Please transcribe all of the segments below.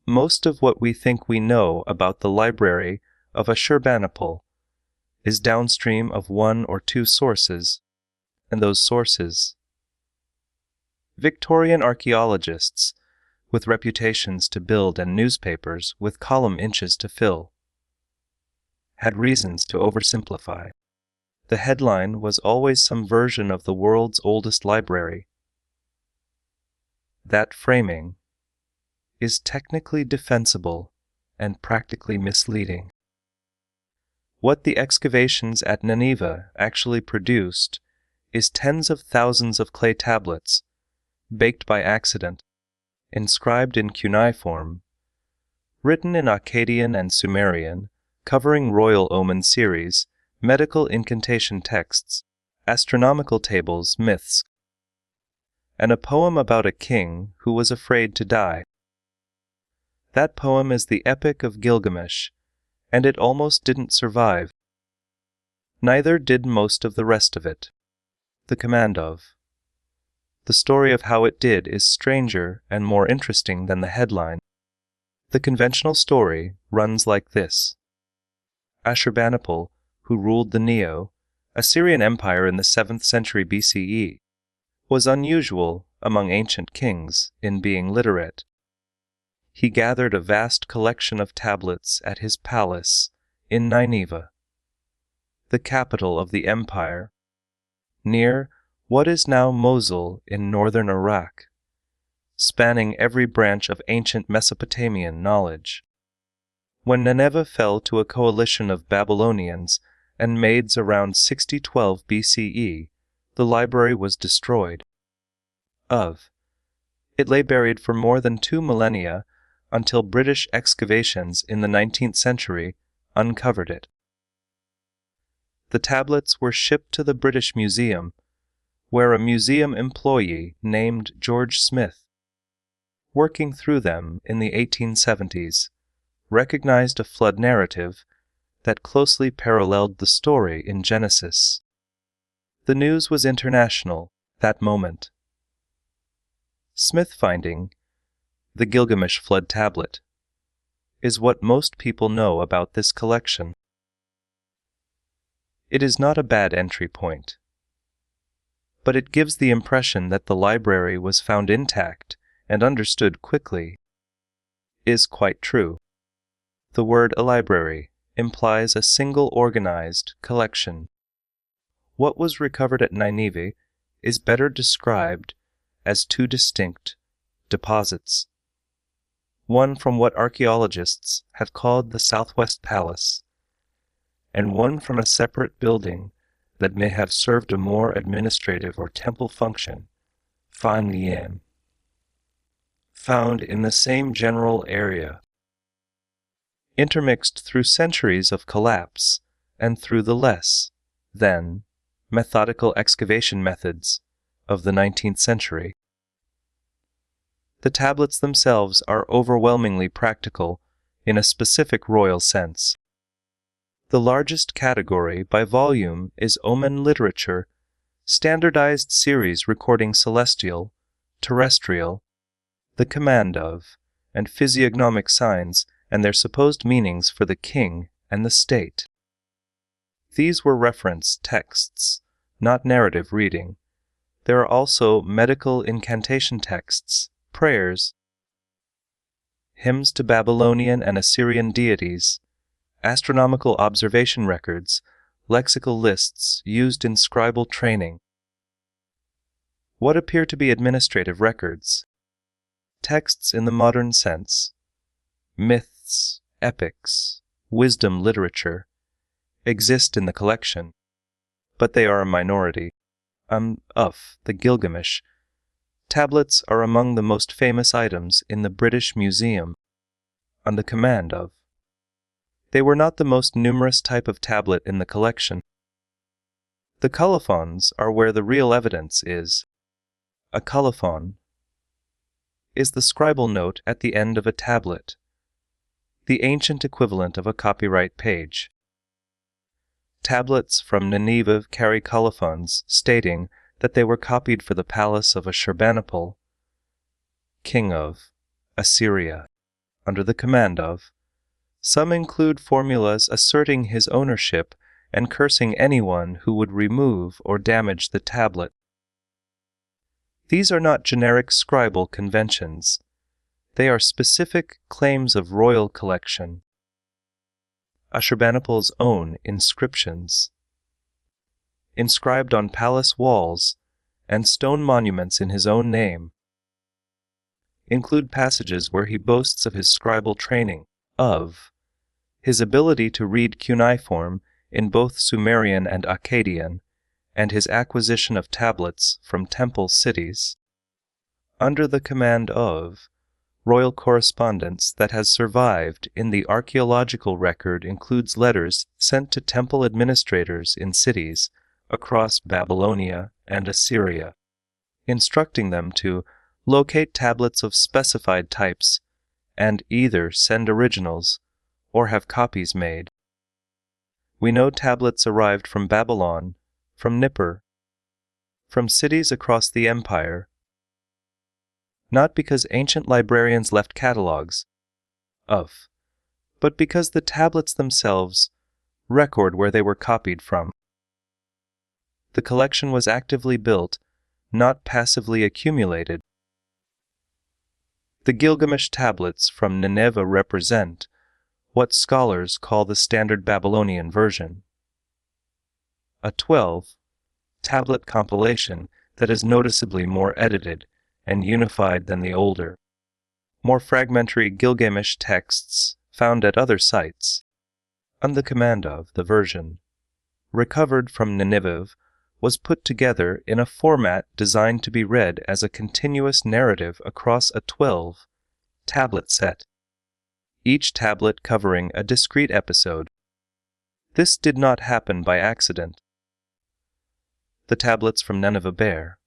Most of what we think we know about the Library of Ashurbanipal is downstream of one or two sources, and those sources, Victorian archaeologists with reputations to build and newspapers with column inches to fill, had reasons to oversimplify. The headline was always some version of the world's oldest library. That framing is technically defensible and practically misleading. What the excavations at Nineveh actually produced is tens of thousands of clay tablets, baked by accident, inscribed in cuneiform, written in Akkadian and Sumerian, covering royal omen series, medical incantation texts, astronomical tables, myths, and a poem about a king who was afraid to die. That poem is the Epic of Gilgamesh, and it almost didn't survive. Neither did most of the rest of it. The command of. The story of how it did is stranger and more interesting than the headline. The conventional story runs like this. Ashurbanipal, who ruled the neo-Assyrian Empire in the 7th century BCE, was unusual among ancient kings in being literate. He gathered a vast collection of tablets at his palace in Nineveh, the capital of the empire, near what is now Mosul in northern Iraq, spanning every branch of ancient Mesopotamian knowledge. When Nineveh fell to a coalition of Babylonians and Medes around 6012 BCE, the library was destroyed. It lay buried for more than 2 millennia until British excavations in the 19th century uncovered it. The tablets were shipped to the British Museum, where a museum employee named George Smith, working through them in the 1870s, recognized a flood narrative that closely paralleled the story in Genesis. The news was international that moment. Smith finding the Gilgamesh flood tablet is what most people know about this collection. It is not a bad entry point, but it gives the impression that the library was found intact and understood quickly. Is quite true. The word a library implies a single organized collection. What was recovered at Nineveh is better described as 2 distinct deposits. One from what archaeologists have called the Southwest Palace, and one from a separate building that may have served a more administrative or temple function, found in the same general area, intermixed through centuries of collapse and through the less than methodical excavation methods of the 19th century. The tablets themselves are overwhelmingly practical in a specific royal sense. The largest category by volume is omen literature, standardized series recording celestial, terrestrial, the command of, and physiognomic signs and their supposed meanings for the king and the state. These were reference texts, not narrative reading. There are also medical incantation texts, prayers, hymns to Babylonian and Assyrian deities, astronomical observation records, lexical lists used in scribal training. What appear to be administrative records, texts in the modern sense, myths, epics, wisdom literature, exist in the collection, but they are a minority. Of the Gilgamesh tablets are among the most famous items in the British Museum, on the command of. They were not the most numerous type of tablet in the collection. The colophons are where the real evidence is. A colophon is the scribal note at the end of a tablet, the ancient equivalent of a copyright page. Tablets from Nineveh carry colophons stating that they were copied for the palace of Ashurbanipal, king of Assyria. under the command of. Some include formulas asserting his ownership and cursing anyone who would remove or damage the tablet. These are not generic scribal conventions. They are specific claims of royal collection. Ashurbanipal's own inscriptions, inscribed on palace walls and stone monuments in his own name, include passages where he boasts of his scribal training, of his ability to read cuneiform in both Sumerian and Akkadian, and his acquisition of tablets from temple cities. Under the command of, royal correspondence that has survived in the archaeological record includes letters sent to temple administrators in cities across Babylonia and Assyria, instructing them to locate tablets of specified types and either send originals or have copies made. We know tablets arrived from Babylon, from Nippur, from cities across the empire, not because ancient librarians left catalogs of, but because the tablets themselves record where they were copied from. The collection was actively built, not passively accumulated. The Gilgamesh tablets from Nineveh represent what scholars call the Standard Babylonian version, a 12-tablet compilation that is noticeably more edited and unified than the older, more fragmentary Gilgamesh texts found at other sites. Under the command of, the version, recovered from Nineveh, was put together in a format designed to be read as a continuous narrative across a 12-tablet set, each tablet covering a discrete episode. This did not happen by accident. The tablets from Nineveh bear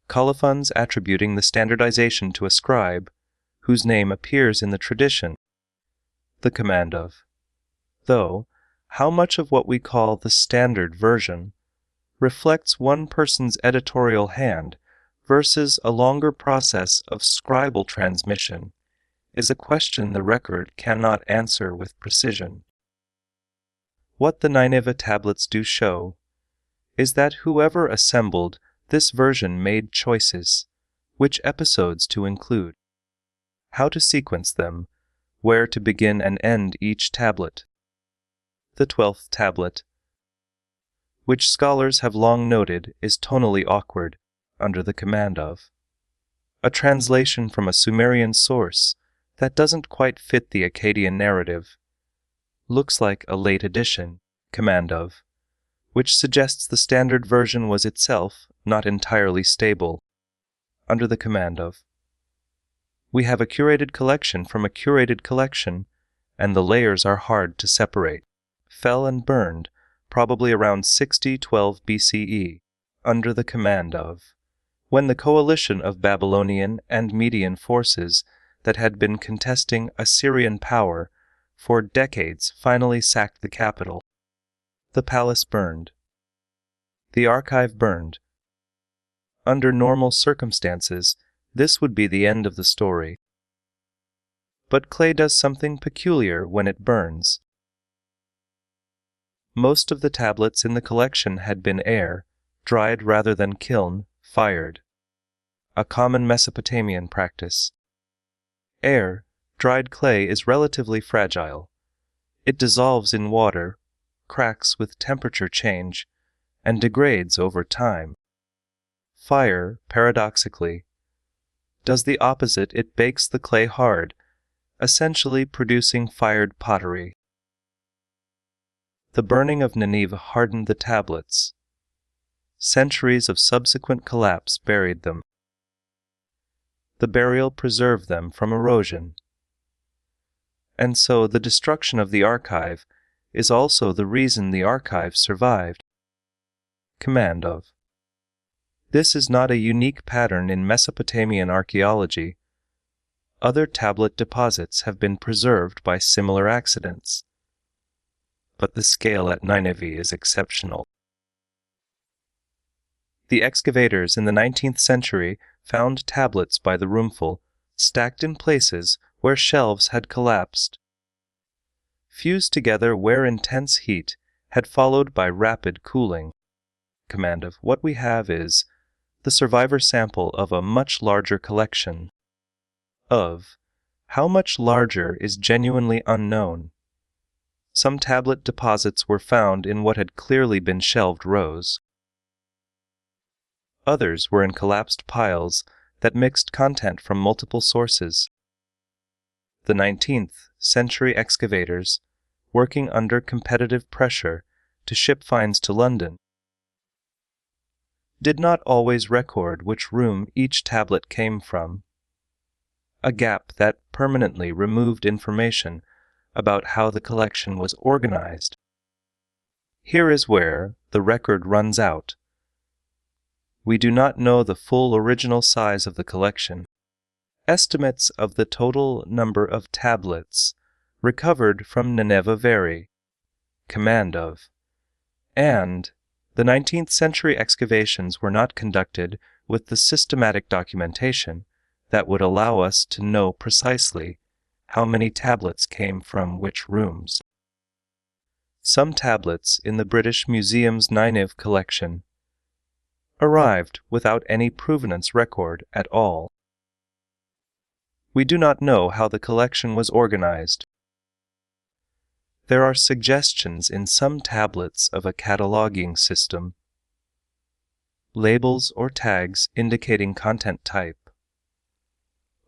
colophons attributing the standardization to a scribe whose name appears in the tradition, the command of. Though, how much of what we call the standard version reflects one person's editorial hand versus a longer process of scribal transmission is a question the record cannot answer with precision. What the Nineveh tablets do show is that whoever assembled this version made choices, which episodes to include, how to sequence them, where to begin and end each tablet. The 12th tablet, which scholars have long noted is tonally awkward, under the command of, a translation from a Sumerian source that doesn't quite fit the Akkadian narrative, looks like a late edition, command of, which suggests the standard version was itself not entirely stable, under the command of. We have a curated collection from a curated collection, and the layers are hard to separate. Fell and burned, probably around 6012 BCE, under the command of, when the coalition of Babylonian and Median forces that had been contesting Assyrian power for decades finally sacked the capital. The palace burned. The archive burned. Under normal circumstances, this would be the end of the story. But clay does something peculiar when it burns. Most of the tablets in the collection had been dried rather than fired, a common Mesopotamian practice. Dried clay is relatively fragile. It dissolves in water, cracks with temperature change, and degrades over time. Fire, paradoxically, does the opposite. It bakes the clay hard, essentially producing fired pottery. The burning of Nineveh hardened the tablets. Centuries of subsequent collapse buried them. The burial preserved them from erosion. And so the destruction of the archive is also the reason the archive survived. Command of. This is not a unique pattern in Mesopotamian archaeology. Other tablet deposits have been preserved by similar accidents. But the scale at Nineveh is exceptional. The excavators in the 19th century found tablets by the roomful, stacked in places where shelves had collapsed, fused together where intense heat had followed by rapid cooling. Command of what we have is the survivor sample of a much larger collection. Of how much larger is genuinely unknown. Some tablet deposits were found in what had clearly been shelved rows. Others were in collapsed piles that mixed content from multiple sources. The 19th century excavators, working under competitive pressure to ship finds to London, did not always record which room each tablet came from, a gap that permanently removed information about how the collection was organized. Here is where the record runs out. We do not know the full original size of the collection. Estimates of the total number of tablets recovered from Nineveh vary. Command of. And the 19th century excavations were not conducted with the systematic documentation that would allow us to know precisely how many tablets came from which rooms. Some tablets in the British Museum's Nineveh collection arrived without any provenance record at all. We do not know how the collection was organized. There are suggestions in some tablets of a cataloging system, labels or tags indicating content type,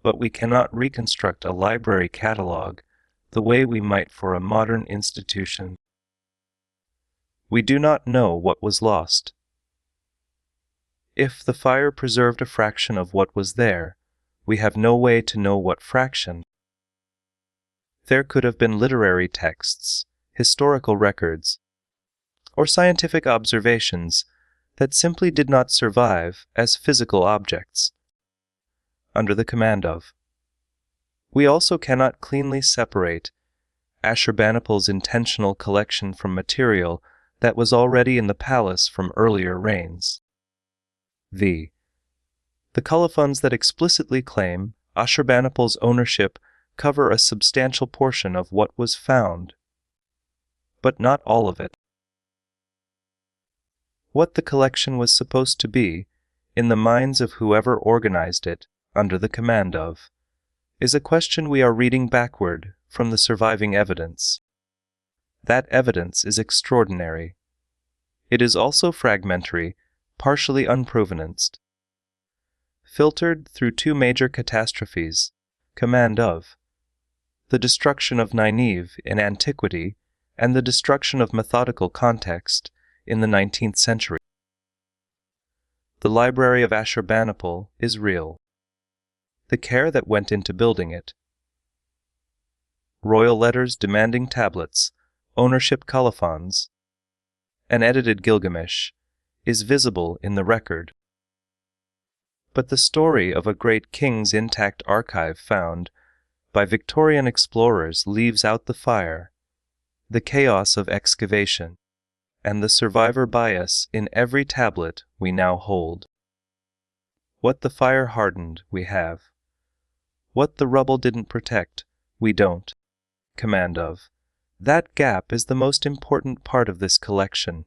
but we cannot reconstruct a library catalog the way we might for a modern institution. We do not know what was lost. If the fire preserved a fraction of what was there, we have no way to know what fraction. There could have been literary texts, historical records, or scientific observations that simply did not survive as physical objects. Under the command of. We also cannot cleanly separate Ashurbanipal's intentional collection from material that was already in the palace from earlier reigns. The colophons that explicitly claim Ashurbanipal's ownership cover a substantial portion of what was found, but not all of it. What the collection was supposed to be, in the minds of whoever organized it under the command of, is a question we are reading backward from the surviving evidence. That evidence is extraordinary. It is also fragmentary, partially unprovenanced. Filtered through two major catastrophes, command of, the destruction of Nineveh in antiquity and the destruction of methodical context in the 19th century. The Library of Ashurbanipal is real. The care that went into building it. Royal letters demanding tablets, ownership colophons, an edited Gilgamesh is visible in the record. But the story of a great king's intact archive found by Victorian explorers leaves out the fire, the chaos of excavation, and the survivor bias in every tablet we now hold. What the fire hardened, we have. What the rubble didn't protect, we don't. Command of. That gap is the most important part of this collection.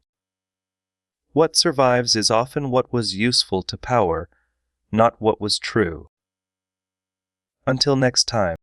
What survives is often what was useful to power, not what was true. Until next time.